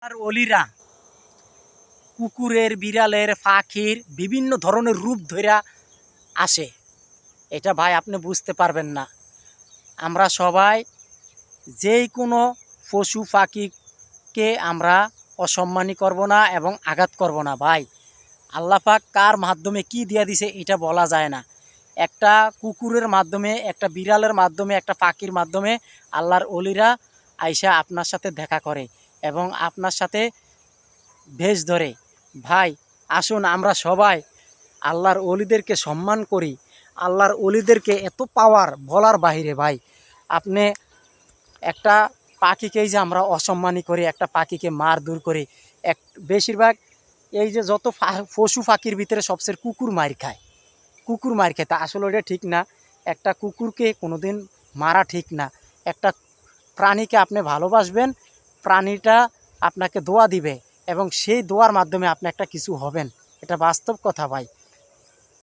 আর অলিরা কুকুরের, বিড়ালের, পাখির বিভিন্ন ধরনের রূপ ধইরা আসে। এটা ভাই আপনি বুঝতে পারবেন না। আমরা সবাই যেই কোনো পশু পাখিকে আমরা অসম্মানী করব না এবং আঘাত করব না ভাই। আল্লাহ পাক কার মাধ্যমে কি দিয়া দিছে এটা বলা যায় না। একটা কুকুরের মাধ্যমে, একটা বিড়ালের মাধ্যমে, একটা পাখির মাধ্যমে আল্লাহর অলিরা আইসা আপনার সাথে দেখা করে এবং আপনার সাথে ভেষ ধরে। ভাই আসুন আমরা সবাই আল্লাহর অলিদেরকে সম্মান করি। আল্লাহর অলিদেরকে এত পাওয়ার বলার বাহিরে ভাই। আপনি একটা পাখিকেই যে আমরা অসম্মানী করি, একটা পাখিকে মারধর করি। এক বেশিরভাগ এই যে যত পশু পাখির ভিতরে সবচেয়ে কুকুর মার খায়, কুকুর মার খায়, তা আসলে ওটা ঠিক না। একটা কুকুরকে কোনোদিন মারা ঠিক না। একটা প্রাণীকে আপনি ভালোবাসবেন, প্রাণীটা আপনাকে দোয়া দিবে এবং সেই দোয়ার মাধ্যমে আপনি একটা কিছু হবেন। এটা বাস্তব কথা ভাই।